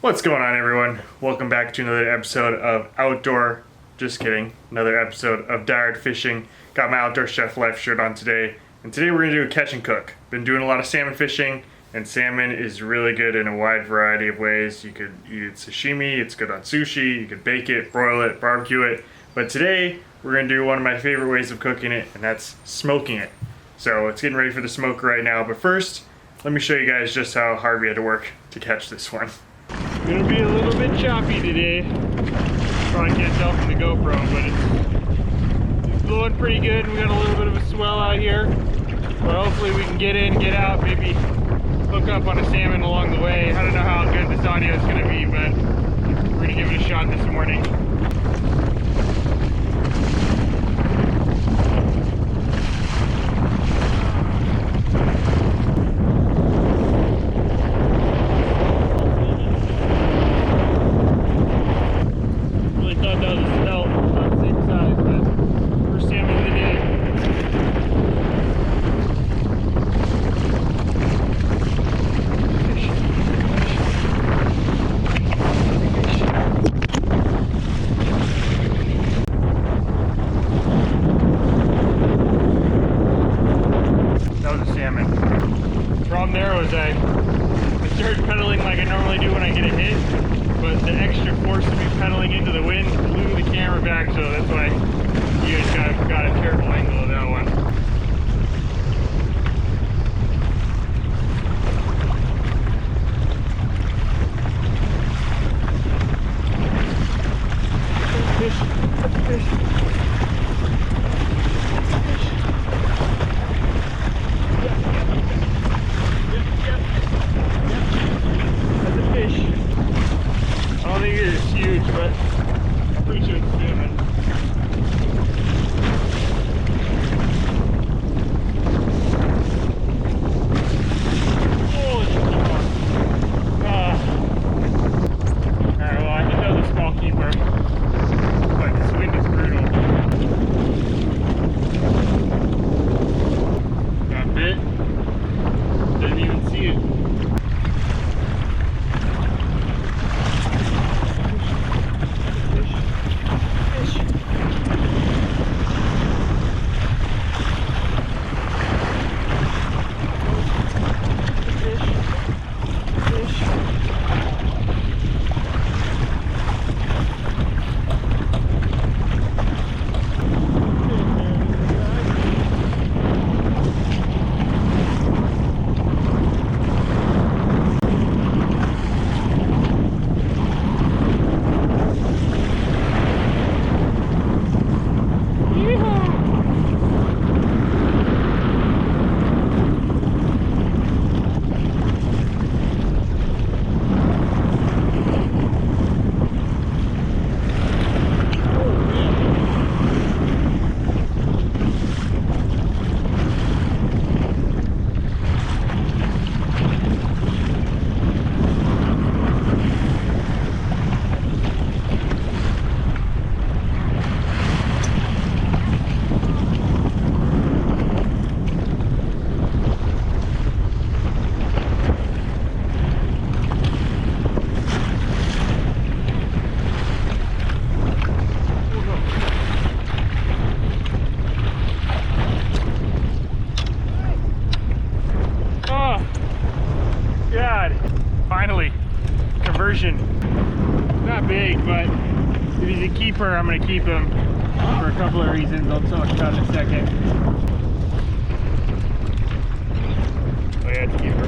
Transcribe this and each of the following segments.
What's going on, everyone? Welcome back to another episode of another episode of Diehard Fishing. Got my Outdoor Chef Life shirt on today, and today we're going to do a catch and cook. Been doing a lot of salmon fishing, and salmon is really good in a wide variety of ways. You could eat it sashimi, it's good on sushi, you could bake it, broil it, barbecue it, but today we're going to do one of my favorite ways of cooking it, and that's smoking it. So it's getting ready for the smoker right now, but first, let me show you guys just how hard we had to work to catch this one. Gonna be a little bit choppy today. Probably can't tell from the GoPro, but it's blowing pretty good. We got a little bit of a swell out here, but hopefully we can get in, get out, maybe hook up on a salmon along the way. I don't know how good this audio is gonna be, but we're gonna give it a shot this morning. I started pedaling like I normally do when I get a hit, but the extra force of me pedaling into the wind blew the camera back, so that's why you guys got a terrible angle of that one. Fish. I don't think it is huge, but I'm pretty sure it's salmon. Holy cow. Alright, well, I think that was a small keeper, but this wind is brutal. Got bit. Didn't even see it. Finally, conversion. Not big, but if he's a keeper, I'm going to keep him for a couple of reasons I'll talk about in a second. Oh yeah, it's a keeper.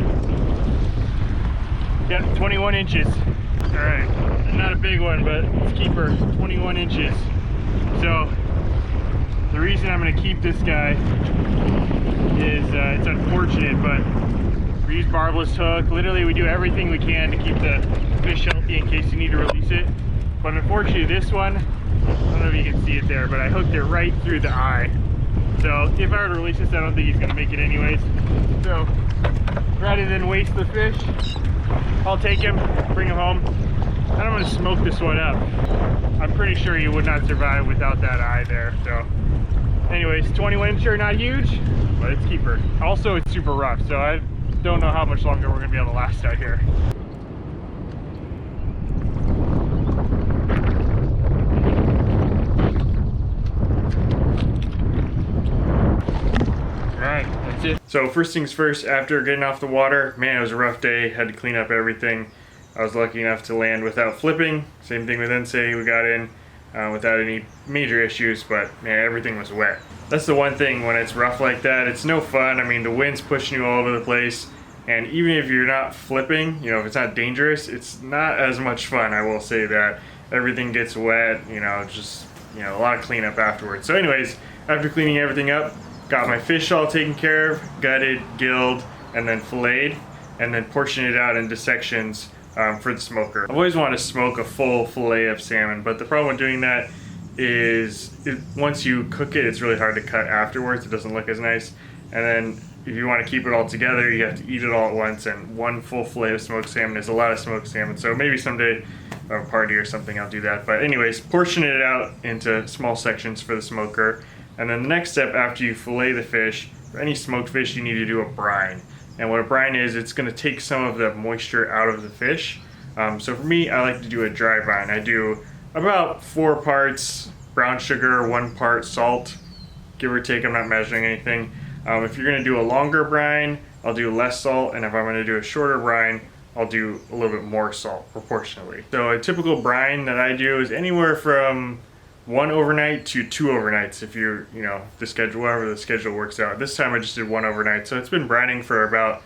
Yep, 21 inches. Alright, not a big one, but it's keeper, 21 inches. So, the reason I'm going to keep this guy is, it's unfortunate, but we use barbless hook. Literally, we do everything we can to keep the fish healthy in case you need to release it. But unfortunately, this one, I don't know if you can see it there, but I hooked it right through the eye. So if I were to release this, I don't think he's going to make it anyways. So rather than waste the fish, I'll take him, bring him home, and I'm going to smoke this one up. I'm pretty sure he would not survive without that eye there. So anyways, 21 incher, not huge, but it's keeper. Also, it's super rough, so I don't know how much longer we're gonna be able to last out here. So first things first, after getting off the water, man, it was a rough day. Had to clean up everything. I was lucky enough to land without flipping. Same thing with Ensei, we got in without any major issues, but man, everything was wet. That's the one thing when it's rough like that, it's no fun. I mean, the wind's pushing you all over the place, and even if you're not flipping, if it's not dangerous, it's not as much fun, I will say that. Everything gets wet, just, a lot of cleanup afterwards. So anyways, after cleaning everything up, got my fish all taken care of, gutted, gilled, and then filleted, and then portioned it out into sections for the smoker. I've always wanted to smoke a full fillet of salmon, but the problem with doing that is once you cook it, it's really hard to cut afterwards. It doesn't look as nice. And then if you want to keep it all together, you have to eat it all at once, and one full fillet of smoked salmon is a lot of smoked salmon. So maybe someday at a party or something I'll do that. But anyways, portion it out into small sections for the smoker. And then the next step after you fillet the fish, for any smoked fish, you need to do a brine. And what a brine is, it's going to take some of the moisture out of the fish. So for me, I like to do a dry brine. I do about 4 parts brown sugar, 1 part salt, give or take. I'm not measuring anything. If you're going to do a longer brine, I'll do less salt, and if I'm going to do a shorter brine, I'll do a little bit more salt proportionally. So a typical brine that I do is anywhere from 1 overnight to 2 overnights if you're, the schedule, however the schedule works out. This time I just did 1 overnight, so it's been brining for about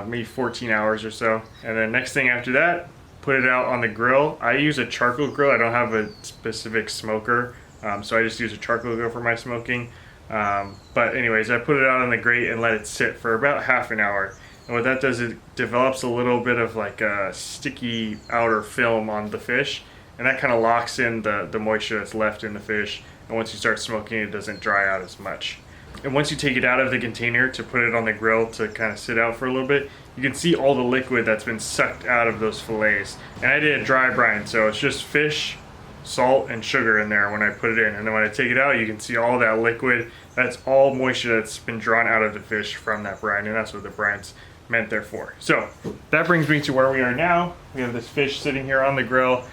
maybe 14 hours or so. And then next thing after that, put it out on the grill. I use a charcoal grill. I don't have a specific smoker, so I just use a charcoal grill for my smoking. But anyways, I put it out on the grate and let it sit for about half an hour. And what that does is it develops a little bit of like a sticky outer film on the fish, and that kind of locks in the moisture that's left in the fish. And once you start smoking, it doesn't dry out as much. And once you take it out of the container to put it on the grill to kind of sit out for a little bit, you can see all the liquid that's been sucked out of those fillets. And I did a dry brine, so it's just fish, salt, and sugar in there when I put it in. And then when I take it out, you can see all that liquid. That's all moisture that's been drawn out of the fish from that brine, and that's what the brine's meant there for. So that brings me to where we are now. We have this fish sitting here on the grill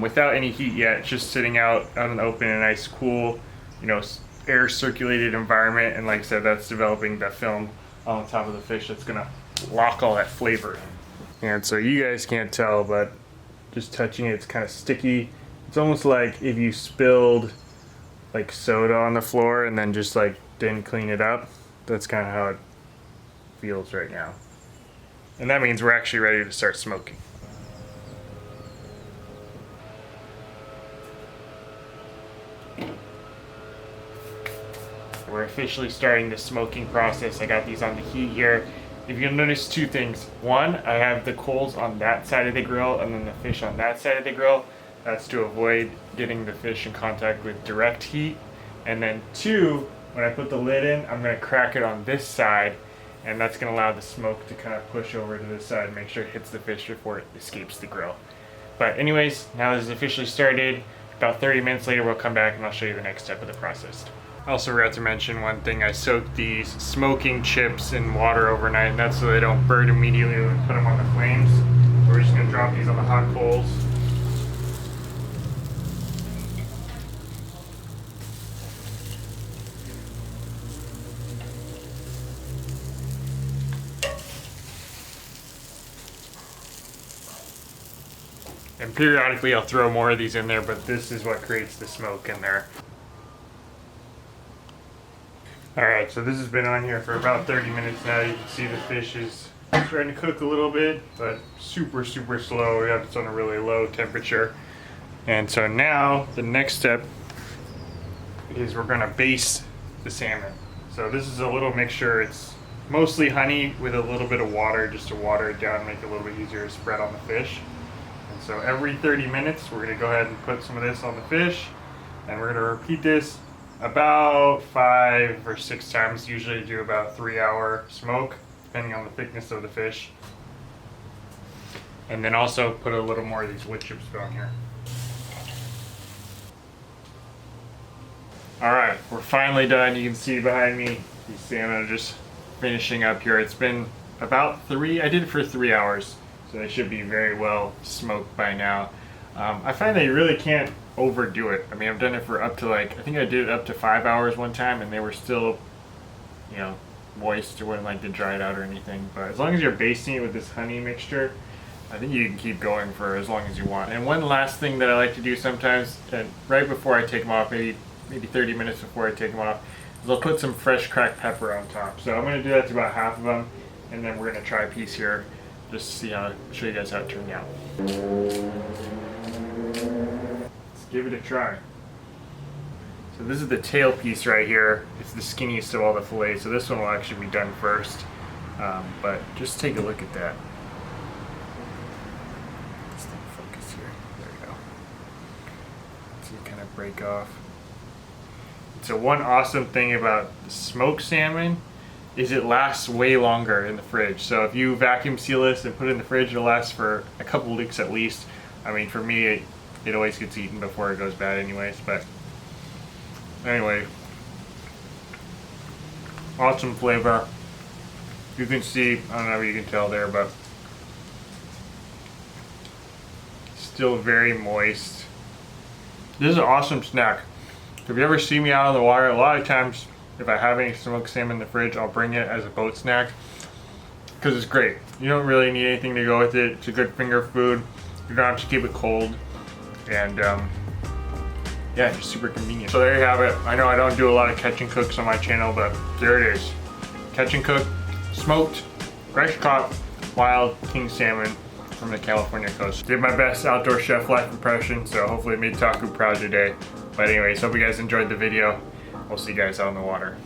without any heat yet, just sitting out in the open in a nice, cool, air circulated environment. And like I said, that's developing that film on top of the fish that's gonna lock all that flavor in. And so you guys can't tell, but just touching it, it's kind of sticky. It's almost like if you spilled like soda on the floor and then just like didn't clean it up. That's kind of how it feels right now. And that means we're actually ready to start smoking. We're officially starting the smoking process. I got these on the heat here. If you'll notice 2 things. 1, I have the coals on that side of the grill and then the fish on that side of the grill. That's to avoid getting the fish in contact with direct heat. And then 2, when I put the lid in, I'm going to crack it on this side, and that's going to allow the smoke to kind of push over to this side and make sure it hits the fish before it escapes the grill. But anyways, now this is officially started. About 30 minutes later, we'll come back and I'll show you the next step of the process. I also forgot to mention one thing. I soaked these smoking chips in water overnight, and that's so they don't burn immediately when we put them on the flames. We're just going to drop these on the hot coals. And periodically I'll throw more of these in there, but this is what creates the smoke in there. Alright, so this has been on here for about 30 minutes now. You can see the fish is starting to cook a little bit, but super slow. We have it on a really low temperature. And so now the next step is we're going to baste the salmon. So this is a little mixture. It's mostly honey with a little bit of water just to water it down and make it a little bit easier to spread on the fish. And so every 30 minutes we're going to go ahead and put some of this on the fish, and we're going to repeat this about 5 or 6 times. Usually do about 3-hour smoke depending on the thickness of the fish. And then also put a little more of these wood chips on here. Alright, we're finally done. You can see behind me these salmon are just finishing up here. It's been about I did it for 3 hours, so they should be very well smoked by now. I find that you really can't overdo it. I mean, I've done it for up to I think I did it up to 5 hours one time, and they were still, moist. It wouldn't like to dry it out or anything. But as long as you're basting it with this honey mixture, I think you can keep going for as long as you want. And one last thing that I like to do sometimes, and right before I take them off, maybe 30 minutes before I take them off, is I'll put some fresh cracked pepper on top. So I'm going to do that to about half of them, and then we're going to try a piece here just to see show you guys how it turned out. Let's give it a try. So this is the tail piece right here. It's the skinniest of all the fillets, so this one will actually be done first. But just take a look at that. Focus here. There we go. So you kind of break off. So one awesome thing about the smoked salmon is it lasts way longer in the fridge. So if you vacuum seal this and put it in the fridge, it'll last for a couple weeks at least. I mean, for me, it always gets eaten before it goes bad anyways. But anyway, awesome flavor. You can see, I don't know if you can tell there, but still very moist. This is an awesome snack. If you ever see me out on the water, a lot of times if I have any smoked salmon in the fridge, I'll bring it as a boat snack because it's great. You don't really need anything to go with it. It's a good finger food. You don't have to keep it cold, and yeah, just super convenient. So there you have it. I know I don't do a lot of catch and cooks on my channel, but there it is. Catch and cook, smoked, fresh caught, wild king salmon from the California coast. Did my best outdoor chef life impression, so hopefully it made Taku proud today. But anyways, hope you guys enjoyed the video. We'll see you guys out on the water.